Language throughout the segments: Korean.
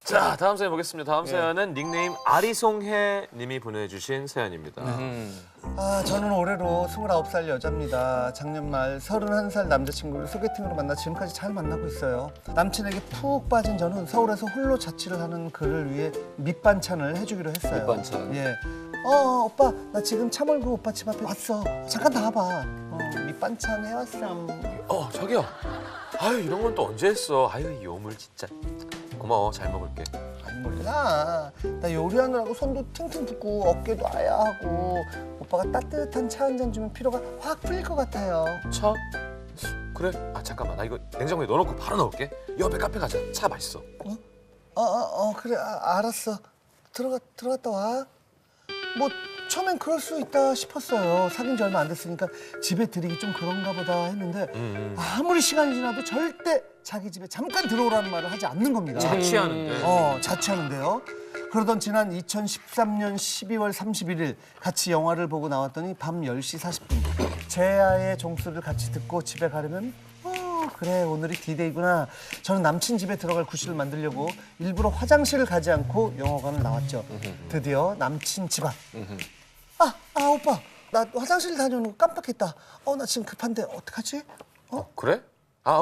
자, 다음 사연 보겠습니다. 다음 사연은 닉네임 아리송해 님이 보내주신 사연입니다. 저는 올해로 29살 여자입니다. 작년 말 31살 남자친구를 소개팅으로 만나 지금까지 잘 만나고 있어요. 남친에게 푹 빠진 저는 서울에서 홀로 자취를 하는 그를 위해 밑반찬을 해주기로 했어요. 밑반찬. 예. 오빠 나 지금 차 몰고 오빠 집 앞에 왔어. 잠깐 나와봐. 밑반찬 해왔어. 자기야. 아유, 이런 건 또 언제 했어? 아유, 이 요물 진짜. 고마워, 잘 먹을게. 아니 몰라. 나 요리하느라고 손도 팅팅 붓고 어깨도 아야하고 오빠가 따뜻한 차 한 잔 주면 피로가 확 풀릴 것 같아요. 차? 그래? 잠깐만, 나 이거 냉장고에 넣어놓고 바로 넣을게. 옆에 카페 가자. 차 맛있어. 그래 알았어. 들어갔다 와. 뭐 처음엔 그럴 수 있다 싶었어요. 사귄 지 얼마 안 됐으니까 집에 들이기 좀 그런가 보다 했는데 아무리 시간이 지나도 절대 자기 집에 잠깐 들어오라는 말을 하지 않는 겁니다. 자취하는데. 자취하는데요. 그러던 지난 2013년 12월 31일 같이 영화를 보고 나왔더니 밤 10시 40분 제아의 종소리를 같이 듣고 집에 가려면 그래 오늘이 디데이구나. 저는 남친 집에 들어갈 구실을 만들려고 일부러 화장실을 가지 않고 영화관을 나왔죠. 드디어 남친 집 앞. 오빠 나 화장실 다녀오는 거 깜빡했다. 나 지금 급한데 어떡하지? 그래?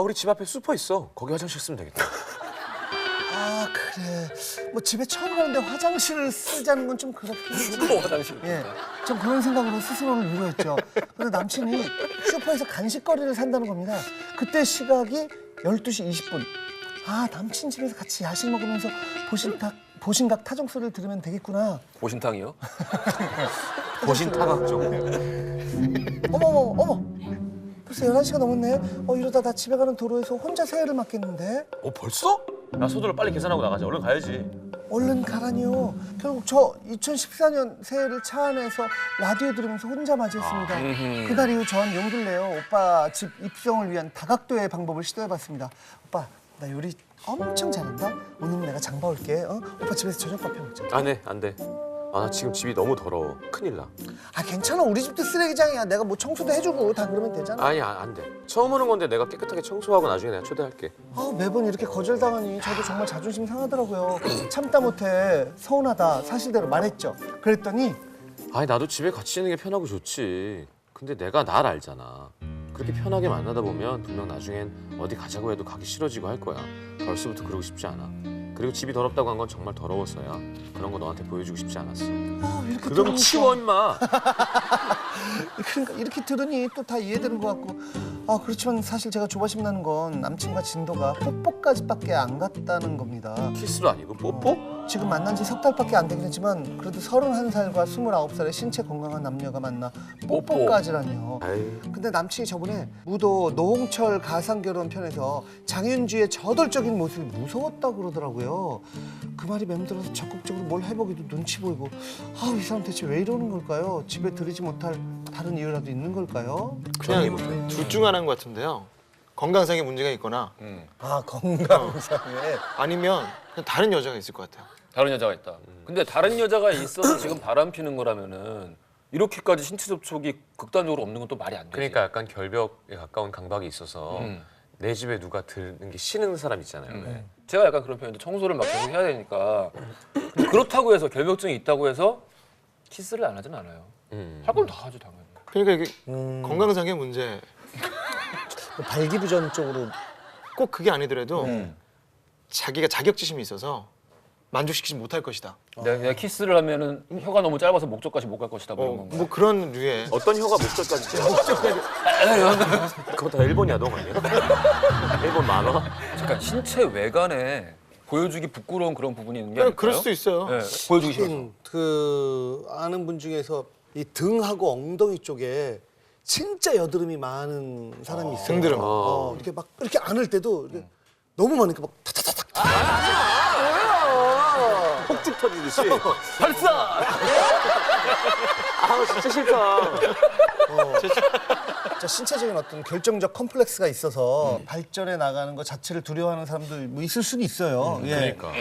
우리 집 앞에 슈퍼 있어. 거기 화장실 쓰면 되겠다. 그래. 뭐 집에 처음 가는데 화장실을 쓰자는 건 좀 그렇겠지. 화장실. 예, 좀 그런 생각으로 스스로를 위로했죠. 그런데 남친이 슈퍼에서 간식거리를 산다는 겁니다. 그때 시각이 12시 20분. 남친 집에서 같이 야식 먹으면서 보신각 타종 소리를 들으면 되겠구나. 보신탕이요? 보신 타각종. 어머. 벌써 11시가 넘었네. 이러다 나 집에 가는 도로에서 혼자 새해를 맞겠는데. 벌써? 야, 서둘러 빨리 계산하고 나가자. 얼른 가야지. 얼른 가라니요. 결국 저 2014년 새해를 차 안에서 라디오 들으면서 혼자 맞이했습니다. 그날 이후 전 용기를 내어 오빠 집 입성을 위한 다각도의 방법을 시도해봤습니다. 오빠 나 요리 엄청 잘한다. 오늘은 내가 장 봐올게. 오빠 집에서 저녁밥 해 먹자. 안 돼. 나 지금 집이 너무 더러워. 큰일 나. 괜찮아. 우리 집도 쓰레기장이야. 내가 뭐 청소도 해주고 다 그러면 되잖아. 안 돼. 처음 오는 건데 내가 깨끗하게 청소하고 나중에 내가 초대할게. 매번 이렇게 거절당하니 저도 정말 자존심 상하더라고요. 참다 못해 서운하다 사실대로 말했죠. 그랬더니 나도 집에 같이 있는 게 편하고 좋지. 근데 내가 날 알잖아. 그렇게 편하게 만나다 보면 분명 나중엔 어디 가자고 해도 가기 싫어지고 할 거야. 벌써부터 그러고 싶지 않아. 그리고 집이 더럽다고 한 건 정말 더러워서야. 그런 거 너한테 보여주고 싶지 않았어. 이렇게 그럼 들으니까 치워 임마. 그러니까 이렇게 들으니 또 다 이해되는 것 같고 그렇지만 사실 제가 조바심 나는 건 남친과 진도가 뽀뽀까지밖에 안 갔다는 겁니다. 키스도 아니고 뽀뽀? 지금 만난 지 석 달밖에 안 되긴 했지만 그래도 31살과 29살의 신체 건강한 남녀가 만나 뽀뽀까지라뇨. 아유. 근데 남친이 저번에 무도 노홍철 가상결혼 편에서 장윤주의 저돌적인 모습이 무서웠다고 그러더라고요. 그 말이 맴들어서 적극적으로 뭘 해보기도 눈치 보이고 이 사람 대체 왜 이러는 걸까요? 집에 들이지 못할 다른 이유라도 있는 걸까요? 그냥 둘 중 하나인 것 같은데요. 건강상의 문제가 있거나 건강상에 아니면 그냥 다른 여자가 있을 것 같아요. 다른 여자가 있다. 근데 다른 여자가 있어서 지금 바람 피는 거라면은 이렇게까지 신체 접촉이 극단적으로 없는 건 또 말이 안 되지. 그러니까 약간 결벽에 가까운 강박이 있어서 내 집에 누가 드는 게 싫은 사람 있잖아요. 제가 약간 그런 편인데 청소를 막 계속 해야 되니까. 근데 그렇다고 해서 결벽증이 있다고 해서 키스를 안 하진 않아요. 할 건 다 하죠 당연히. 그러니까 이게 건강상의 문제 발기부전 쪽으로 꼭 그게 아니더라도 자기가 자격지심이 있어서 만족시키지 못할 것이다. 내가 키스를 하면은 혀가 너무 짧아서 목젖까지 못 갈 것이다 뭐 이런 건가. 뭐 그런 류의 어떤 혀가 목젖까지 돼? 그거 다 일본 야동 아니야? 일본 만화? 잠깐 신체 외관에 보여주기 부끄러운 그런 부분이 있는 게 아닐까요? 그럴 수도 있어요. 네, 보여주기 싫어서. 그 아는 분 중에서 이 등하고 엉덩이 쪽에 진짜 여드름이 많은 사람이 있어요. 등드름. 이렇게 막 이렇게 안을 때도 이렇게 너무 많으니까 막 타타타닥. 폭죽 터지듯이. 발사! 진짜 싫다. 진짜 신체적인 어떤 결정적 컴플렉스가 있어서 발전해 나가는 것 자체를 두려워하는 사람들 뭐 있을 수는 있어요. 예. 그러니까.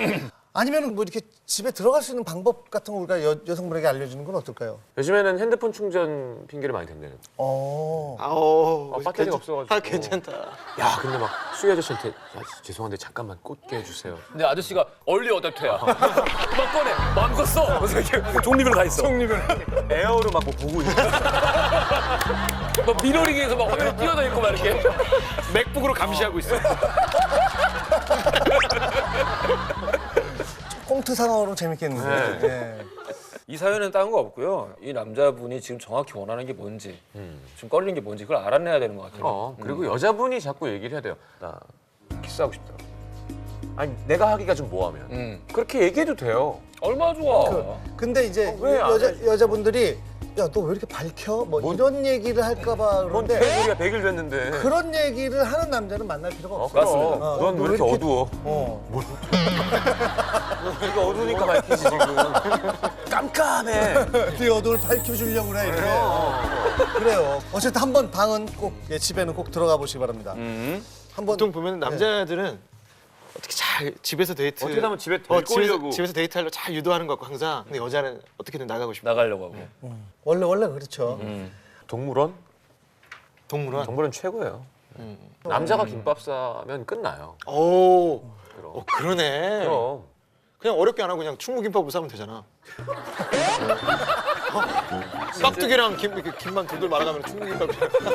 아니면 뭐 이렇게 집에 들어갈 수 있는 방법 같은 거 우리가 여성분에게 알려주는 건 어떨까요? 요즘에는 핸드폰 충전 핑계를 많이 댄대요. 어. 배터리가 없어가지고. 괜찮다. 야, 근데 막 수희 아저씨한테 야, 죄송한데 잠깐만 꽂게 해주세요. 근데 아저씨가 얼리 어댑터야. 막 꺼내. 마음껏 써. 그래서 이렇게 종류별로 다 있어. 에어로 막 뭐 보고 있는. 막 미러링에서 막 화면에 띄어져 있고 막 이렇게. 맥북으로 감시하고 있어. 꽁트 상황으로 재밌겠는데. 네. 예. 이 사연은 딴 거 없고요. 이 남자분이 지금 정확히 원하는 게 뭔지, 지금 꺼리는 게 뭔지 그걸 알아내야 되는 것 같아요. 그리고 여자분이 자꾸 얘기를 해야 돼요. 나 키스하고 싶다. 아니 내가 하기가 좀 뭐하면. 그렇게 얘기해도 돼요. 얼마나 좋아. 근데 이제 왜안 해줘? 여자분들이 야, 너 왜 이렇게 밝혀? 뭐 이런 얘기를 할까봐 뭔 그런데 개소리야 100일 됐는데. 그런 얘기를 하는 남자는 만날 필요가 없어. 맞습니다. 넌 왜 이렇게 어두워? 이거 어두우니까 밝히지 지금. 깜깜해. 네 어둠을 밝혀주려고 그래. 이렇게. 그래요. 어쨌든 한번 방은 꼭 집에는 꼭 들어가 보시기 바랍니다. 한번 보통 보면 남자들은 어떻게 잘 집에서 데이트 어떻게 하면 집에 데리고 오려고. 집에서 데이트하려고 잘 유도하는 것 같고 항상. 근데 여자는 어떻게든 나가고 싶어. 나가려고 하고. 원래 그렇죠. 동물원? 동물원. 동물원 최고예요. 남자가 김밥 싸면 끝나요. 오. 그럼. 그러네. 그럼. 그냥 어렵게 안 하고 그냥 충무김밥으로 싸면 되잖아. 깍두기랑 김만 돌돌 말아가면 충무김밥.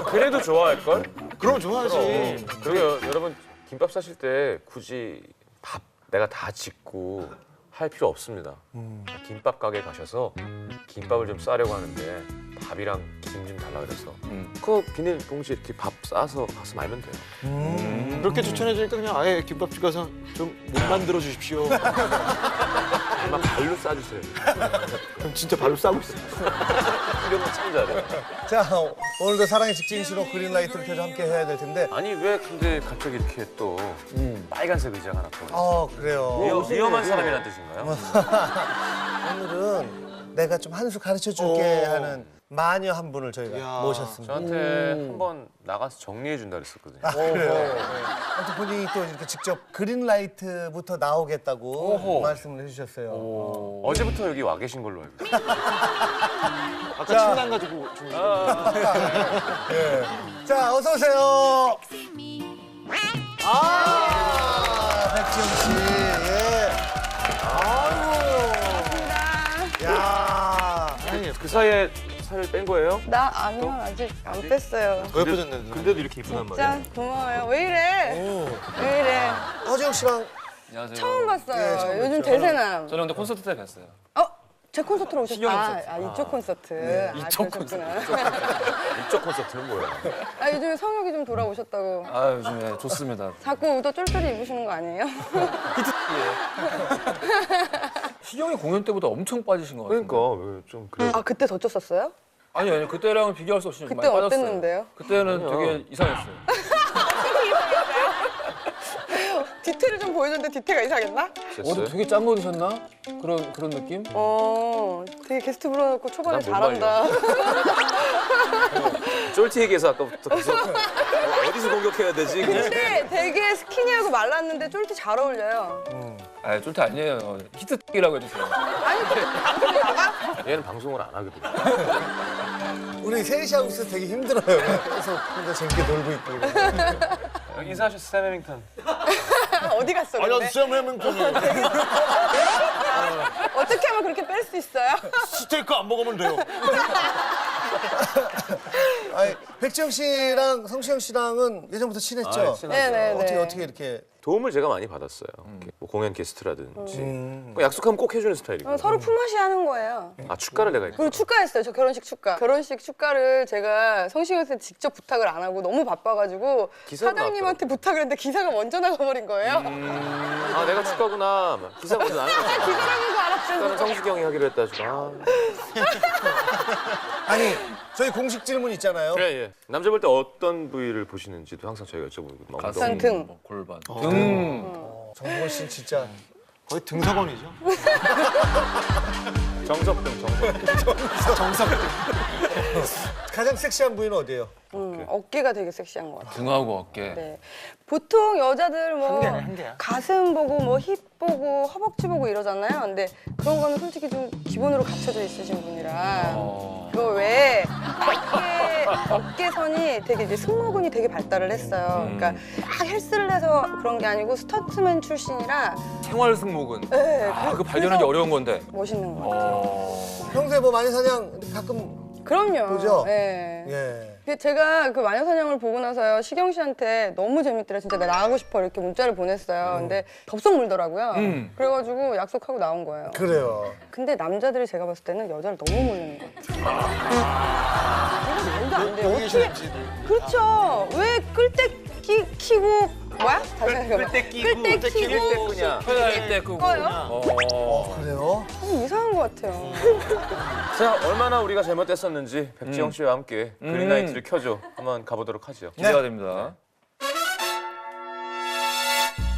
그래도 좋아할걸? 그러면 좋아하지. 그리고 여러분 김밥 싸실 때 굳이 밥 내가 다 짓고 할 필요 없습니다. 김밥 가게 가셔서 김밥을 좀 싸려고 하는데 밥이랑 김 좀 달라 그래서 그 비닐 봉지 이렇게 밥 싸서 가서 말면 돼요. 그렇게 추천해 주니까 그냥 아예 김밥집 가서 좀 못 만들어 주십시오. 정말 발로 싸주세요. 그럼 진짜 발로 싸고 있어. 이런 거 참 잘해. 자, 오늘도 사랑의 직진시로 그린라이트를 켜서 함께 해야 될 텐데. 아니 왜 근데 갑자기 이렇게 또 빨간색 의자가 하나 또 그래요. 위험한 사람이란 뜻인가요? 오늘은 내가 좀 한 수 가르쳐 줄게 하는 마녀 한 분을 저희가 이야. 모셨습니다. 저한테 한번 나가서 정리해 준다 그랬었거든요. 그래요. 아무튼 본인이 또 이렇게 직접 그린라이트부터 나오겠다고 말씀을 해주셨어요. 어제부터 여기 와 계신 걸로 알고 있어요. 아까 침낭 가지고 좀 예. 자, 어서 오세요. 백지영 씨. 예. 아이고. 야. 아니 그 사이에 살을 뺀 거예요? 나 아니요 아직 안 뺐어요. 더 예뻐졌네. 근데도 이렇게 이쁘단 말이야. 진짜 고마워요. 왜 이래? 왜 이래? 허지영 씨랑 안녕하세요. 처음 봤어요. 네, 처음 요즘 뵀죠. 대세남. 저는 근데 콘서트 때 뵀어요. 제 콘서트로 오셨어요. 신영 콘서트. 이쪽 콘서트. 이쪽 그러셨구나. 이쪽 콘서트는 뭐야? 요즘에 성욕이 좀 돌아오셨다고. 요즘에 좋습니다. 자꾸 의도 쫄쫄이 입으시는 거 아니에요? 희경이 공연 때보다 엄청 빠지신 것 같아요. 그러니까 왜 좀 그래. 그때 더 쪘었어요? 아니 그때랑은 비교할 수 없이 그때 많이 빠졌어요. 어땠는데요? 그때는 되게 이상했어요. 뒤태를 좀 보여줬는데 뒤태가 이상했나? 어디 되게 짠 거 드셨나? 그런 느낌? 되게 게스트 불러놓고 초반에 난못 잘한다. 쫄티 얘기해서 아까부터 계속 어디서 공격해야 되지? 근데 되게 스키니하고 말랐는데 쫄티 잘 어울려요. 쫄티 아니에요. 히트이라고 해주세요. 아니, 방송에 나가? 얘는 방송을 안 하거든. 우리 셋이 하고 있어서 되게 힘들어요. 그래서 혼자 재밌게 놀고 있고. 인사하셨어, 샘 해밍턴. 어디 갔어, 근데? 쌤 해밍턴이 어떻게 하면 그렇게 뺄 수 있어요? 스테이크 안 먹으면 돼요. 아니, 백지영 씨랑 성시영 씨랑은 예전부터 친했죠? 네네네. 어떻게 이렇게. 도움을 제가 많이 받았어요. 이렇게 뭐 공연 게스트라든지. 뭐 약속하면 꼭 해주는 스타일이고. 서로 품앗이 하는 거예요. 축가를 내가 했고. 그리고 축가했어요. 저 결혼식 축가. 결혼식 축가를 제가 성시경한테 직접 부탁을 안 하고 너무 바빠가지고 기사로 사장님한테 부탁을 했는데 기사가 먼저 나가버린 거예요. 내가 축가구나. 기사 먼저 나는 거야. 기사라는 거 알았죠. 축가는 성시경이 하기로 했다. 아니, 저희 공식 질문 있잖아요. 예. 남자 볼 때 어떤 부위를 보시는지도 항상 저희가 여쭤보고. 가슴, 등. 뭐 골반, 음. 등. 정보원 씨는 진짜. 거의 등석원이죠. 정석등. 가장 섹시한 부위는 어디예요? 어깨가 되게 섹시한 것 같아요. 등하고 어깨. 네. 보통 여자들 뭐 한 개 아니야, 한 개야. 가슴 보고 뭐 힙 보고 허벅지 보고 이러잖아요. 근데 그런 거는 솔직히 좀 기본으로 갖춰져 있으신 분이라 그 외에 어깨선이 되게 이제 승모근이 되게 발달을 했어요. 그러니까 막 헬스를 해서 그런 게 아니고 스터트맨 출신이라 생활 승모근. 네, 그 발견하기 그래서 어려운 건데. 멋있는 것 같아요. 평소에 뭐 마녀사냥 가끔 그럼요. 보죠? 네. 예. 근데 제가 그 마녀사냥을 보고 나서요 시경 씨한테 너무 재밌더라 진짜 나 나가고 싶어 이렇게 문자를 보냈어요. 근데 덥석 물더라고요. 그래가지고 약속하고 나온 거예요. 그래요. 근데 남자들이 제가 봤을 때는 여자를 너무 모르는 것 같아요. 이거 말도 안 돼요. 어떻게 그렇죠. 왜 끌때 키고 뭐야? 다시 생각해봐. 끌때 끼고 회사할 때 그거. 꺼요? 그래요? 이상한 것 같아요. 자, 얼마나 우리가 잘못됐었는지 백지영 씨와 함께 그린라이트를 켜줘 한번 가보도록 하죠. 기대가 됩니다.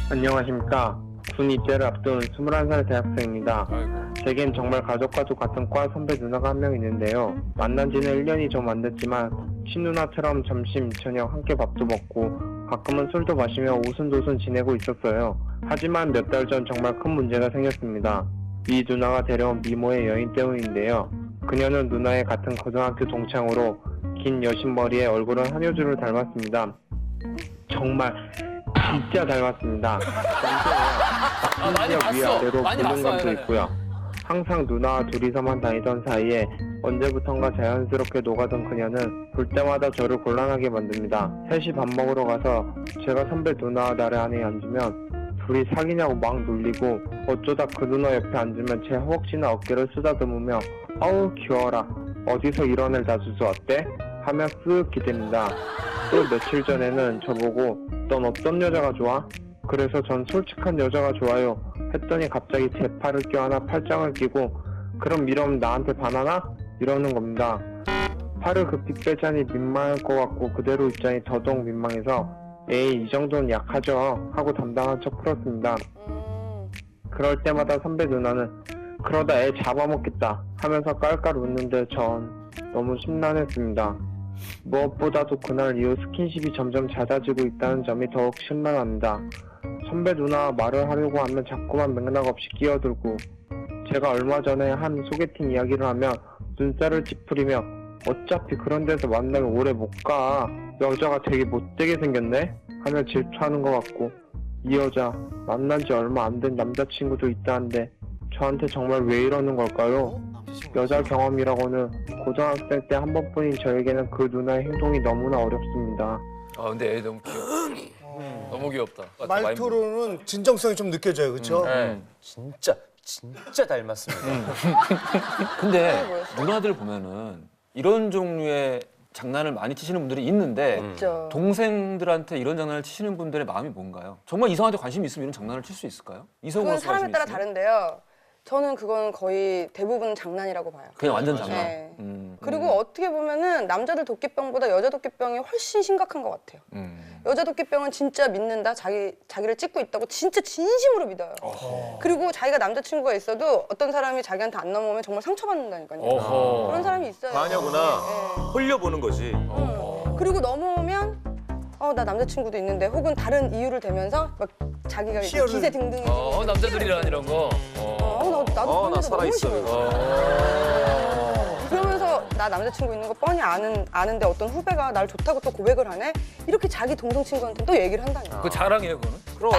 안녕하십니까. 군 입대를 앞둔 21살 대학생입니다. 아이고. 제겐 정말 가족과도 같은 과 선배 누나가 한 명 있는데요. 만난 지는 1년이 좀 안 됐지만 친누나처럼 점심, 저녁 함께 밥도 먹고 가끔은 술도 마시며 오순도순 지내고 있었어요. 하지만 몇 달 전 정말 큰 문제가 생겼습니다. 이 누나가 데려온 미모의 여인 때문인데요. 그녀는 누나의 같은 고등학교 동창으로 긴 여신머리에 얼굴은 한효주를 닮았습니다. 정말 진짜 닮았습니다. 많이 심지어 봤어. 위아래로 많이 봤어요. 볼륨감도 있고요. 항상 누나와 둘이서만 다니던 사이에 언제부턴가 자연스럽게 녹아든 그녀는 볼 때마다 저를 곤란하게 만듭니다. 셋이 밥 먹으러 가서 제가 선배 누나와 나를 안에 앉으면 둘이 사귀냐고 막 놀리고 어쩌다 그 누나 옆에 앉으면 제 허벅지나 어깨를 쓰다듬으며 아우 귀여워라 어디서 이런 애를 놔줘서 어때? 하며 쓱 기댑니다. 또 며칠 전에는 저보고 넌 어떤 여자가 좋아? 그래서 전 솔직한 여자가 좋아요 했더니 갑자기 제 팔을 껴안아 팔짱을 끼고 그럼 이러면 나한테 반하나? 이러는 겁니다. 팔을 급히 빼자니 민망할 것 같고 그대로 있자니 더더욱 민망해서 에이 이 정도는 약하죠 하고 담당한 척 풀었습니다. 그럴 때마다 선배 누나는 그러다 애 잡아먹겠다 하면서 깔깔 웃는데 전 너무 심란했습니다. 무엇보다도 그날 이후 스킨십이 점점 잦아지고 있다는 점이 더욱 심란합니다. 선배 누나와 말을 하려고 하면 자꾸만 맥락 없이 끼어들고 제가 얼마 전에 한 소개팅 이야기를 하면 눈살을 찌푸리며 어차피 그런 데서 만나면 오래 못 가. 여자가 되게 못되게 생겼네? 하며 질투하는 것 같고 이 여자 만난 지 얼마 안 된 남자친구도 있다는데 저한테 정말 왜 이러는 걸까요? 여자 경험이라고는 고등학생 때 한 번뿐인 저에게는 그 누나의 행동이 너무나 어렵습니다. 아 근데 애 너무 귀여워. 너무 귀엽다. 말투로는 진정성이 좀 느껴져요, 그렇죠? 진짜 닮았습니다. 근데 누나들 보면은 이런 종류의 장난을 많이 치시는 분들이 있는데 그렇죠. 동생들한테 이런 장난을 치시는 분들의 마음이 뭔가요? 정말 이성한테 관심이 있으면 이런 장난을 칠 수 있을까요? 그건 이성으로서 사람에 관심이 따라 있으면? 다른데요. 저는 그건 거의 대부분 장난이라고 봐요. 그냥 완전 장난. 네. 그리고 어떻게 보면은 남자들 도끼병보다 여자 도끼병이 훨씬 심각한 것 같아요. 여자 도끼병은 진짜 믿는다. 자기를 찍고 있다고 진짜 진심으로 믿어요. 그리고 자기가 남자친구가 있어도 어떤 사람이 자기한테 안 넘어오면 정말 상처받는다니까요. 어허. 그런 사람이 있어요. 마녀구나. 네. 홀려보는 거지. 그리고 넘어오면 나 남자친구도 있는데 혹은 다른 이유를 대면서 막 자기가 이제 희열을- 기세 등등해지고 남자들이란 이런 거. 나도 그런 나 여자 살아있어. 너무 싫어. 그러면서 나 남자친구 있는 거 뻔히 아는데 어떤 후배가 날 좋다고 또 고백을 하네? 이렇게 자기 동성 친구한테 또 얘기를 한다니까. 그 자랑이에요, 그거는? 그럼.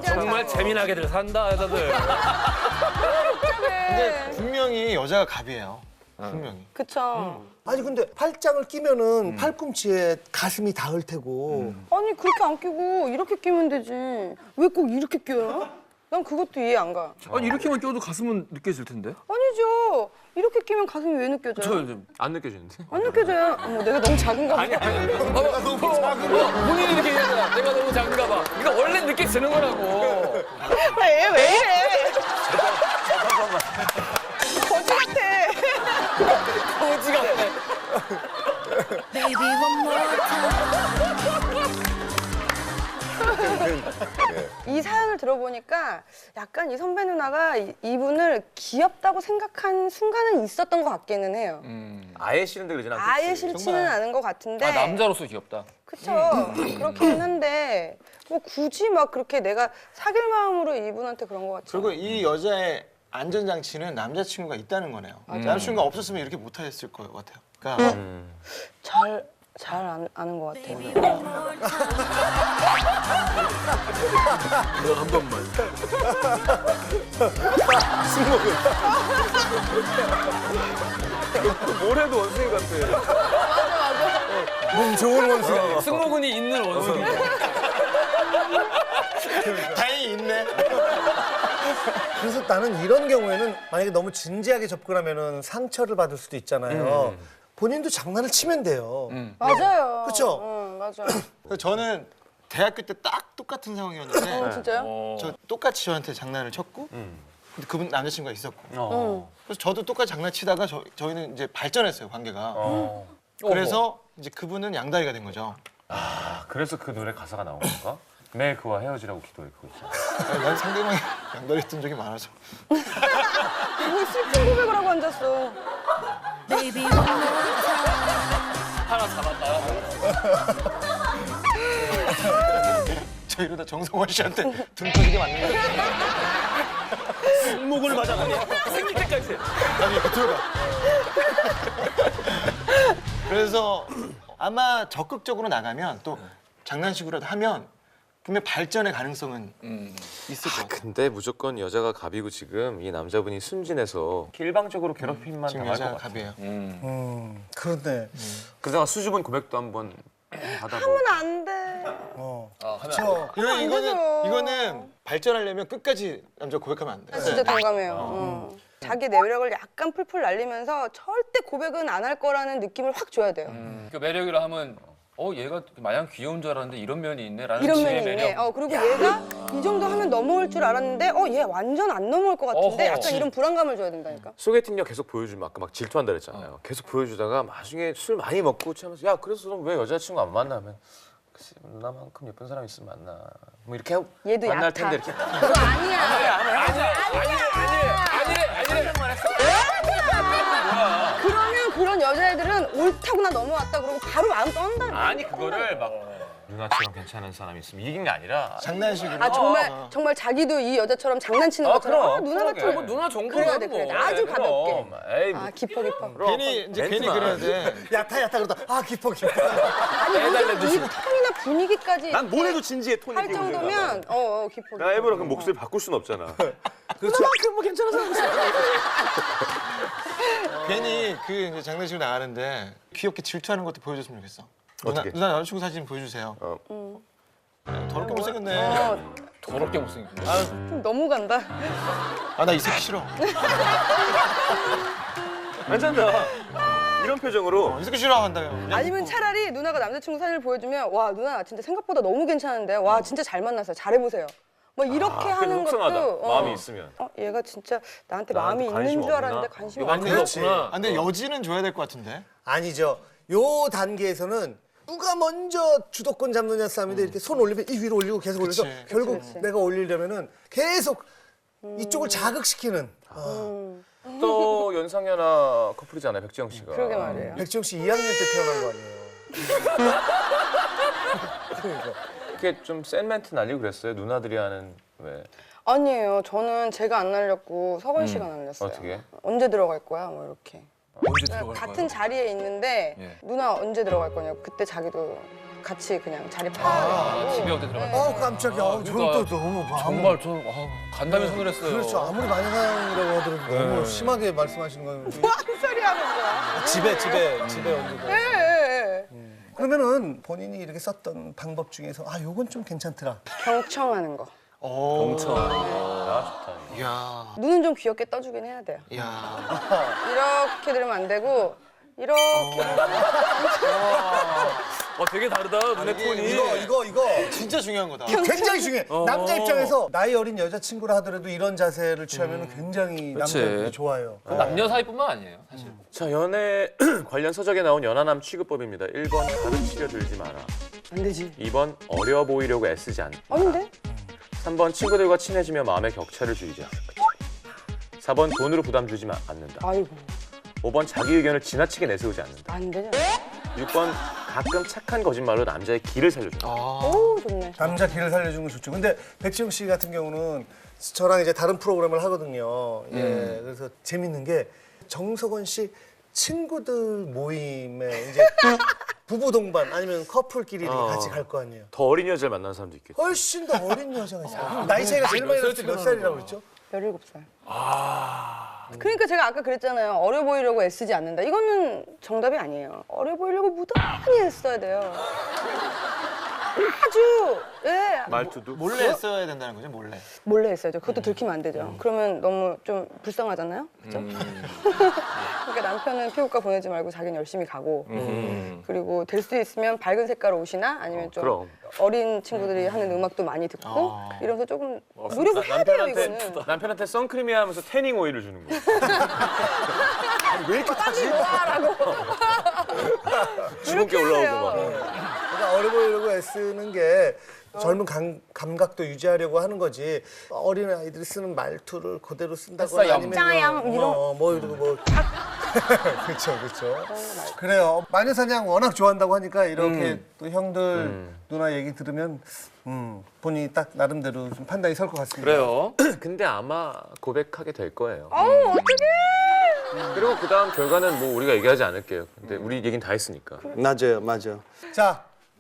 정말 재미나게들 산다, 여자들. 근데 분명히 여자가 갑이에요. 분명히. 그쵸. 아니 근데 팔짱을 끼면은 팔꿈치에 가슴이 닿을 테고 아니 그렇게 안 끼고 이렇게 끼면 되지. 왜 꼭 이렇게 껴요? 난 그것도 이해 안 가. 아니, 이렇게만 껴도 가슴은 느껴질 텐데? 아니죠. 이렇게 끼면 가슴이 왜 느껴져요? 안 느껴지는데? 안 느껴져요. 어머, 내가 너무 작은가 봐. 내가 너무 작은 본인이 이렇게 얘기하잖아. 내가 너무 작은가 봐. 그러니까 원래 느껴지는 거라고. 왜 이래? 거지 같아. 거지 같아. 이 사연을 들어보니까 약간 이 선배 누나가 이분을 귀엽다고 생각한 순간은 있었던 것 같기는 해요. 아예 싫은데 그러진 않겠지. 아예 싫지는 않은 것 같은데. 아 남자로서 귀엽다. 그쵸. 그렇기는 한데 뭐 굳이 막 그렇게 내가 사귈 마음으로 이분한테 그런 것 같지. 그리고 이 여자의 안전장치는 남자친구가 있다는 거네요. 남자친구가 없었으면 이렇게 못했을 것 같아요. 그러니까 잘 아는 것 같아요. 이거 한 번만. 뭘 해도 원숭이 같아. 몸 좋은 원숭이. 승모근이 있는 원숭이. 다행히 있네. 그래서 나는 이런 경우에는 만약에 너무 진지하게 접근하면은 상처를 받을 수도 있잖아요. 본인도 장난을 치면 돼요. 맞아요. 그쵸? 응, 맞아요. 그래서 저는 대학교 때 딱 똑같은 상황이었는데 진짜요? 저 똑같이 저한테 장난을 쳤고 근데 그분 남자친구가 있었고 응. 그래서 저도 똑같이 장난치다가 저희는 이제 발전했어요 관계가. 그래서 이제 그분은 양다리가 된 거죠. 아, 그래서 그 노래 가사가 나온 건가? 매일 그와 헤어지라고 기도해 그거 있잖아. 난 상대방이 양다리 했던 적이 많아서. 뭐 슬픈 고백을 하고 앉았어. 하나 잡았다. 저 이러다 정성원 씨한테 등 터지게 맞는 거예요. 목을 맞아가니 생길 때까지. 아니 들어가. 그래서 아마 적극적으로 나가면 또 장난식으로라도 하면 분명 발전의 가능성은 있을 것 같아요. 근데 무조건 여자가 갑이고 지금 이 남자분이 순진해서 일방적으로 괴롭힘만 지금 당할 것 여자가 같아. 갑이에요. 그런데. 그러다가 수줍은 고백도 한번 받아보고. 하면 안 돼. 하면 그렇죠. 이거는 발전하려면 끝까지 남자 고백하면 안 돼. 나 진짜 동감해요. 응. 자기 내력을 약간 풀풀 날리면서 절대 고백은 안 할 거라는 느낌을 확 줘야 돼요. 그 매력이라 하면 얘가 마냥 귀여운 줄 알았는데 이런 면이 있네라는 이런 식의 면이 있네. 매력. 그리고 얘가 이 정도 하면 넘어올 줄 알았는데 얘 완전 안 넘어올 것 같은데 어허. 약간 이런 불안감을 줘야 된다니까. 소개팅력 계속 보여주면 아까 막 질투한다 그랬잖아요. 계속 보여주다가 나중에 술 많이 먹고 취하면서 야 그래서 넌 왜 여자친구 안 만나면 글쎄 누나만큼 예쁜 사람 있으면 만나 뭐 이렇게 하고 얘도 만날 얕아. 텐데 이렇게 그거 아니야. 그러면 그런 여자애들은 옳다고 나 넘어왔다 그러고 바로 마음 떤다. 아니 그거를 막 누나처럼 괜찮은 사람이 있으면 이긴 게 아니라 장난식으로. 아 정말 자기도 이 여자처럼 장난치는 것처럼 누나 같은 거 누나 정도 그래야 돼, 그래야 돼. 아주 가볍게. 에이 아 깊어. 괜히 그래야 돼. 얕아 그러다 아니 깊어. 이 톤이나 분위기까지 난 뭘 해도 진지해 톤이 할 정도면 깊어. 나 일부러 그 목소리 바꿀 순 없잖아. 그렇죠. 괜히 그 이제 장난식으로 나가는데 귀엽게 질투하는 것도 보여줬으면 좋겠어. 어떻게? 누나 여자친구 사진 보여주세요. 더럽게 못생겼네. 더럽게 못생겼네. 좀 너무 간다. 아 나 이 새끼 싫어. 괜찮다. 이런 표정으로 이 새끼 싫어 한다요. 아니면 차라리 누나가 남자친구 사진을 보여주면 와 누나 나 진짜 생각보다 너무 괜찮은데 와 진짜 잘 만났어요 잘해보세요 뭐 이렇게 하는 속상하다. 것도 마음이 있으면. 얘가 진짜 나한테 나한테 마음이 있는 관심 줄 알았는데 없나? 관심이 이거 없네. 맞는 거 없구나. 아, 근데 여지는 줘야 될 것 같은데. 아니죠. 요 단계에서는 누가 먼저 주도권 잡느냐 싸움인데 이렇게 손 올리면 이 위로 올리고 계속 올려서 그치. 결국 그치. 내가 올리려면은 계속 이쪽을 자극시키는. 또 연상연하 커플이잖아요 백지영 씨가. 그러게 말이에요. 백지영 씨 2학년 때 태어난 거 아니에요? 그게 좀 센 멘트 날리고 그랬어요. 누나들이 하는 왜 아니에요. 저는 제가 안 날렸고 서건 씨가 날렸어요. 어떻게? 언제 들어갈 거야? 뭐 이렇게. 언제 들어갈 같은 자리에 있는데 예. 누나 언제 들어갈 거냐고. 그때 자기도 같이 그냥 자리 파고. 집에 어디 들어갈 거야? 깜짝이야. 저는 그러니까 또 너무 마음. 정말 간담이 손을 했어요. 그렇죠. 아무리 만연상이라고 하더라도 너무 심하게 말씀하시는 거예요. 무슨 소리 하는 거야? 집에 얹고. 예. 그러면은 본인이 이렇게 썼던 방법 중에서 요건 좀 괜찮더라. 경청하는 거. 동청. 아 좋다. 이야. 눈은 좀 귀엽게 떠주긴 해야 돼요. 이야. 이렇게 들으면 안 되고 이렇게. 되게 다르다 눈의 톤이. 이거 진짜 중요한 거다. 굉장히 중요해. 남자 입장에서 나이 어린 여자친구라 하더라도 이런 자세를 취하면 굉장히 남자분이 좋아요. 남녀 사이뿐만 아니에요 사실. 자 연애 관련 서적에 나온 연하남 취급법입니다. 1번 가르치려 들지 마라. 안 되지. 2번 어려 보이려고 애쓰지 않다. 아닌데? 3번 친구들과 친해지며 마음의 격차를 줄이자. 4번 돈으로 부담 주지 않는다. 아이고 5번 자기 의견을 지나치게 내세우지 않는다. 안 되냐? 6번 가끔 착한 거짓말로 남자의 기를 살려준다. 오 좋네. 남자 길을 살려주는 거 좋죠. 근데 백지영 씨 같은 경우는 저랑 이제 다른 프로그램을 하거든요. 예, 그래서 재밌는 게 정석원 씨 친구들 모임에 이제 부부 동반 아니면 커플끼리 같이 갈 거 아니에요. 더 어린 여자를 만나는 사람도 있겠지. 훨씬 더 어린 여자가 있어요. 나이 차이가 제일 많이 났을 때 몇 살이라고 그랬죠? 17살. 그러니까 제가 아까 그랬잖아요. 어려 보이려고 애쓰지 않는다. 이거는 정답이 아니에요. 어려 보이려고 무던히 애써야 돼요. 아주 예 말투도 몰래 써야 된다는 거죠, 몰래. 몰래 했어야죠. 그것도 들키면 안 되죠. 그러면 너무 좀 불쌍하잖아요. 그렇죠? 그러니까 남편은 피부과 보내지 말고 자기는 열심히 가고 그리고 될 수 있으면 밝은 색깔 옷이나 아니면 좀 그럼. 어린 친구들이 하는 음악도 많이 듣고 이러면서 조금 노력을 해야 돼요 이거는. 남편한테 선크림이야 하면서 태닝 오일을 주는 거야. 왜 이렇게 타지? 뭐하라고. 주근깨 올라오고 막. 그러니까 어려 보이려고 애쓰는 게 젊은 감각도 유지하려고 하는 거지. 어린 아이들이 쓰는 말투를 그대로 쓴다거나 햇사양. 아니면 짜양, 이런- 뭐 이러고 뭐 그렇죠, 그렇죠. 그래요. 마녀사냥 워낙 좋아한다고 하니까 이렇게 또 형들 누나 얘기 들으면 본인이 딱 나름대로 좀 판단이 설 것 같습니다. 그래요. 근데 아마 고백하게 될 거예요. 어우 어떡해. 그리고 그 다음 결과는 뭐 우리가 얘기하지 않을게요. 근데 우리 얘기는 다 했으니까. 맞아요, 맞아요. 자,